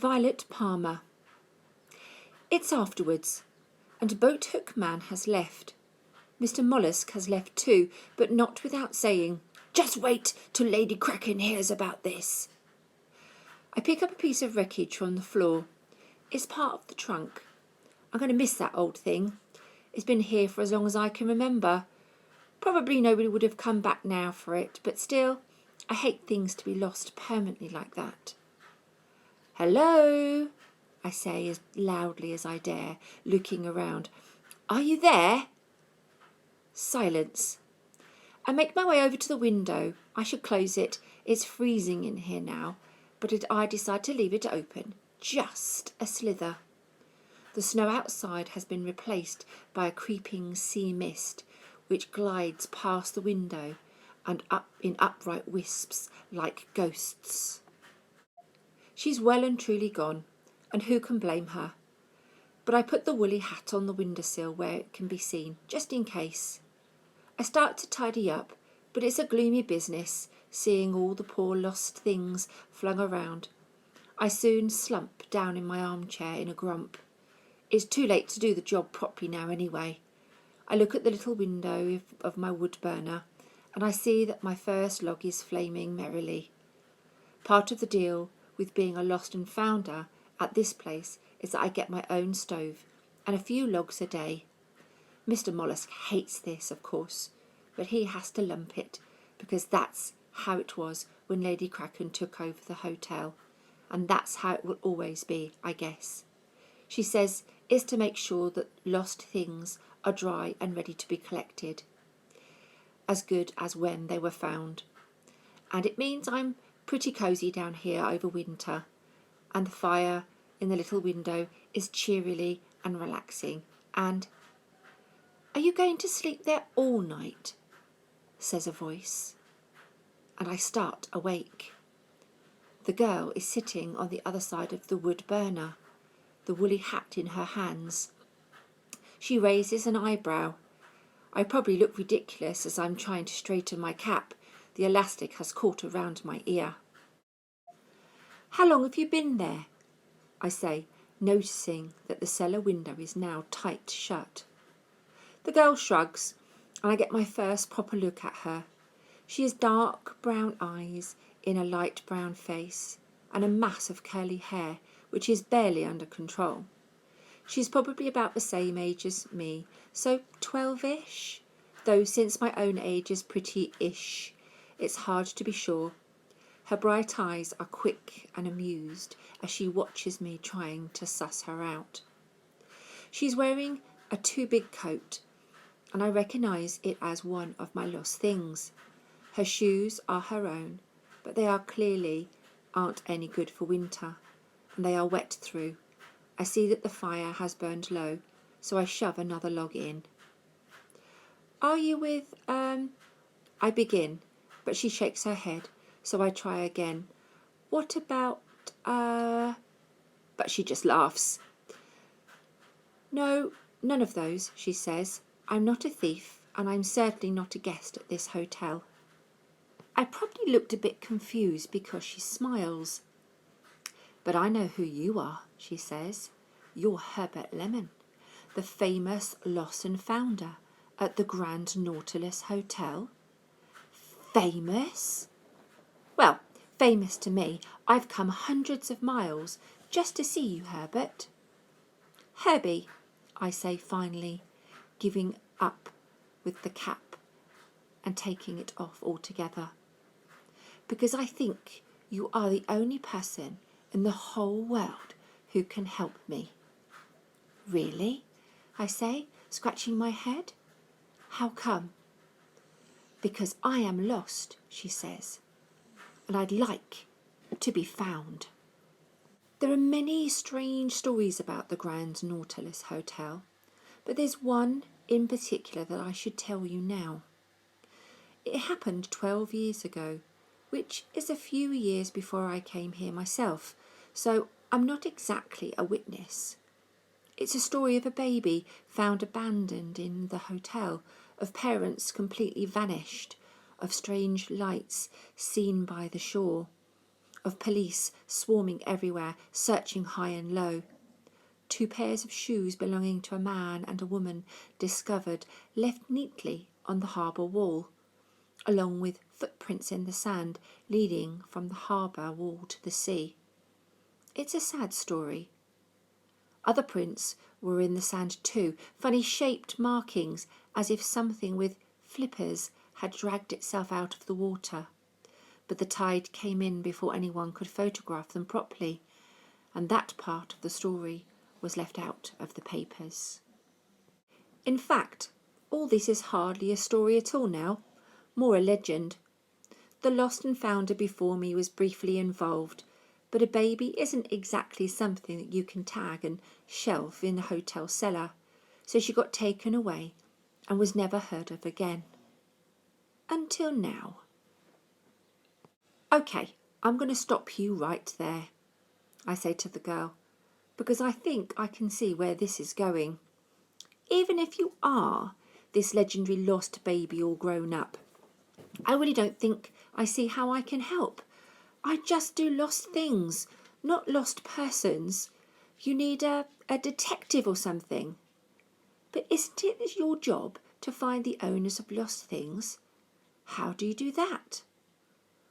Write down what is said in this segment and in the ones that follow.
Violet Palmer. It's afterwards, and Boat Hook Man has left. Mr. Mollusk has left too, but not without saying, "Just wait till Lady Kraken hears about this." I pick up a piece of wreckage from the floor. It's part of the trunk. I'm going to miss that old thing. It's been here for as long as I can remember. Probably nobody would have come back now for it, but still, I hate things to be lost permanently like that. "Hello," I say as loudly as I dare, looking around. "Are you there?" Silence. I make my way over to the window. I should close it. It's freezing in here now, but I decide to leave it open, just a slither. The snow outside has been replaced by a creeping sea mist, which glides past the window and up in upright wisps like ghosts. She's well and truly gone, and who can blame her? But I put the woolly hat on the windowsill where it can be seen, just in case. I start to tidy up, but it's a gloomy business, seeing all the poor lost things flung around. I soon slump down in my armchair in a grump. It's too late to do the job properly now anyway. I look at the little window of my wood burner, and I see that my first log is flaming merrily. Part of the deal with being a lost and founder at this place is that I get my own stove and a few logs a day. Mr. Mollusk hates this, of course, but he has to lump it, because that's how it was when Lady Kraken took over the hotel, and that's how it will always be, I guess. She says it's to make sure that lost things are dry and ready to be collected, as good as when they were found. And it means I'm pretty cosy down here over winter, and the fire in the little window is cheerily and relaxing. And "Are you going to sleep there all night?" says a voice, and I start awake. The girl is sitting on the other side of the wood burner, the woolly hat in her hands. She raises an eyebrow. I probably look ridiculous as I'm trying to straighten my cap. The elastic has caught around my ear. "How long have you been there?" I say, noticing that the cellar window is now tight shut. The girl shrugs, and I get my first proper look at her. She has dark brown eyes in a light brown face, and a mass of curly hair, which is barely under control. She's probably about the same age as me, so 12-ish, though since my own age is pretty-ish, it's hard to be sure. Her bright eyes are quick and amused as she watches me trying to suss her out. She's wearing a too-big coat, and I recognise it as one of my lost things. Her shoes are her own, but they clearly aren't any good for winter, and they are wet through. I see that the fire has burned low, so I shove another log in. "Are you with, I begin, but she shakes her head, so I try again. "What about, But she just laughs. "No, none of those," she says. "I'm not a thief, and I'm certainly not a guest at this hotel." I probably looked a bit confused because she smiles. "But I know who you are," she says. "You're Herbert Lemon, the famous lost and founder at the Grand Nautilus Hotel." "Famous?" "Well, famous to me. I've come hundreds of miles just to see you, Herbert." "Herbie," I say finally, giving up with the cap and taking it off altogether, "because I think you are the only person in the whole world who can help me." "Really?" I say, scratching my head. "How come?" "Because I am lost," she says, "and I'd like to be found." There are many strange stories about the Grand Nautilus Hotel, but there's one in particular that I should tell you now. It happened 12 years ago, which is a few years before I came here myself, so I'm not exactly a witness. It's a story of a baby found abandoned in the hotel, of parents completely vanished, of strange lights seen by the shore, of police swarming everywhere, searching high and low. 2 pairs of shoes belonging to a man and a woman discovered, left neatly on the harbour wall, along with footprints in the sand leading from the harbour wall to the sea. It's a sad story. Other prints were in the sand too, funny shaped markings as if something with flippers had dragged itself out of the water. But the tide came in before anyone could photograph them properly, and that part of the story was left out of the papers. In fact, all this is hardly a story at all now, more a legend. The lost and founder before me was briefly involved, but a baby isn't exactly something that you can tag and shelf in a hotel cellar, so she got taken away and was never heard of again. Until now. Okay, I'm going to stop you right there, I say to the girl, because I think I can see where this is going. Even if you are this legendary lost baby all grown up, I really don't think I see how I can help. I just do lost things, not lost persons. You need a detective or something. But isn't it your job to find the owners of lost things? How do you do that?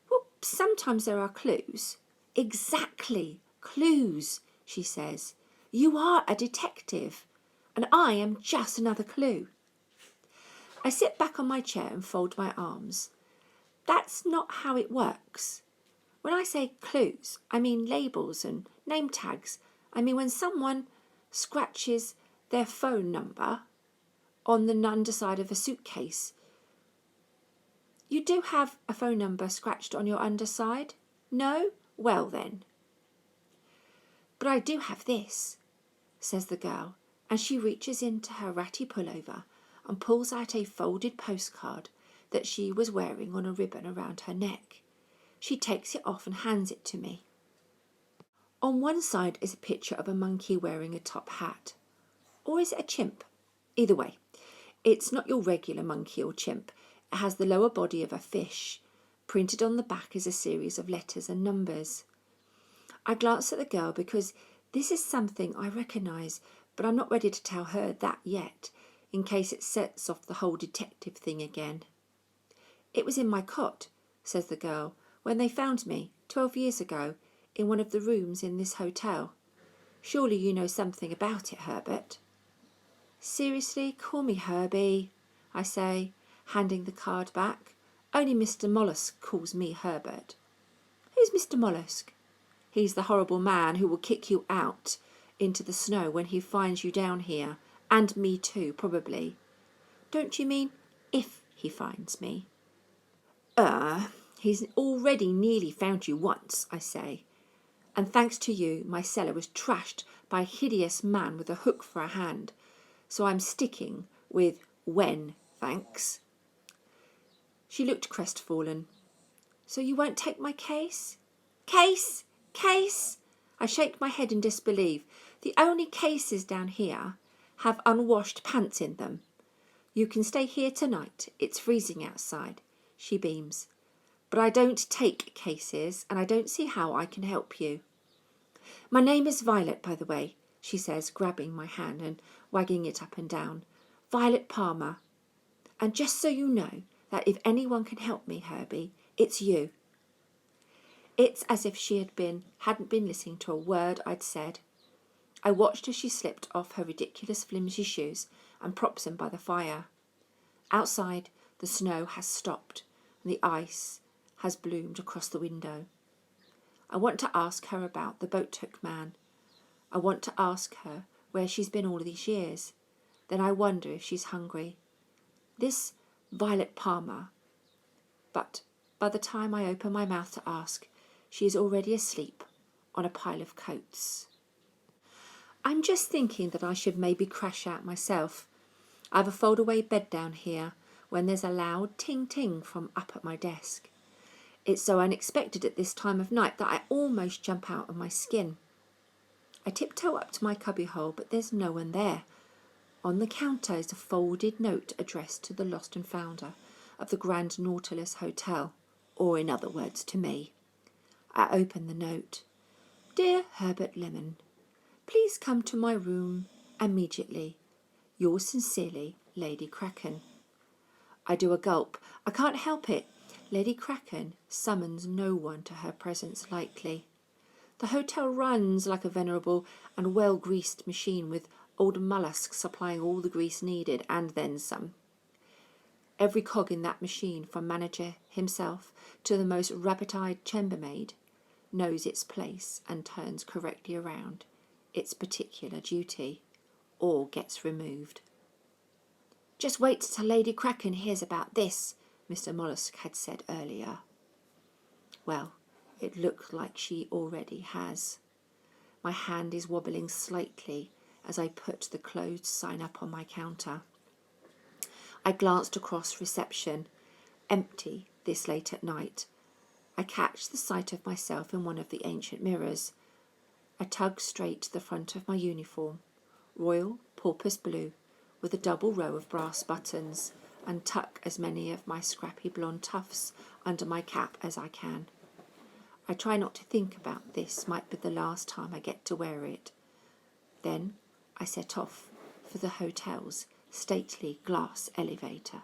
Well, sometimes there are clues. Exactly, clues, she says. You are a detective, and I am just another clue. I sit back on my chair and fold my arms. That's not how it works. When I say clues, I mean labels and name tags. I mean when someone scratches their phone number on the underside of a suitcase. You do have a phone number scratched on your underside? No? Well then. But I do have this, says the girl, and she reaches into her ratty pullover and pulls out a folded postcard that she was wearing on a ribbon around her neck. She takes it off and hands it to me. On one side is a picture of a monkey wearing a top hat. Or is it a chimp? Either way, it's not your regular monkey or chimp. It has the lower body of a fish. Printed on the back is a series of letters and numbers. I glance at the girl because this is something I recognise, but I'm not ready to tell her that yet, in case it sets off the whole detective thing again. It was in my cot, says the girl, when they found me 12 years ago in one of the rooms in this hotel. Surely you know something about it, Herbert. Seriously, call me Herbie, I say, handing the card back. Only Mr. Mollusk calls me Herbert. Who's Mr. Mollusk? He's the horrible man who will kick you out into the snow when he finds you down here, and me too, probably. Don't you mean if he finds me? He's already nearly found you once, I say. And thanks to you, my cellar was trashed by a hideous man with a hook for a hand. So I'm sticking with when, thanks. She looked crestfallen. So you won't take my case? Case? Case? I shake my head in disbelief. The only cases down here have unwashed pants in them. You can stay here tonight. It's freezing outside. She beams. But I don't take cases, and I don't see how I can help you. My name is Violet, by the way, she says, grabbing my hand and wagging it up and down. Violet Palmer. And just so you know that if anyone can help me, Herbie, it's you. It's as if she hadn't been listening to a word I'd said. I watched as she slipped off her ridiculous flimsy shoes and props them by the fire. Outside, the snow has stopped and the ice has bloomed across the window. I want to ask her about the boat hook man. I want to ask her where she's been all these years. Then I wonder if she's hungry. This Violet Palmer. But by the time I open my mouth to ask, she is already asleep on a pile of coats. I'm just thinking that I should maybe crash out myself. I have a fold-away bed down here when there's a loud ting-ting from up at my desk. It's so unexpected at this time of night that I almost jump out of my skin. I tiptoe up to my cubbyhole, but there's no one there. On the counter is a folded note addressed to the lost and founder of the Grand Nautilus Hotel, or in other words, to me. I opened the note. Dear Herbert Lemon, please come to my room immediately. Yours sincerely, Lady Kraken. I do a gulp. I can't help it. Lady Kraken summons no one to her presence lightly. The hotel runs like a venerable and well-greased machine with old mollusks supplying all the grease needed and then some. Every cog in that machine, from manager himself to the most rabbit-eyed chambermaid, knows its place and turns correctly around its particular duty, or gets removed. Just wait till Lady Kraken hears about this, Mr. Mollusk had said earlier. Well, it looked like she already has. My hand is wobbling slightly as I put the closed sign up on my counter. I glanced across reception, empty this late at night. I catch the sight of myself in one of the ancient mirrors. I tug straight to the front of my uniform, royal porpoise blue, with a double row of brass buttons, and tuck as many of my scrappy blonde tufts under my cap as I can. I try not to think about this might be the last time I get to wear it. Then I set off for the hotel's stately glass elevator.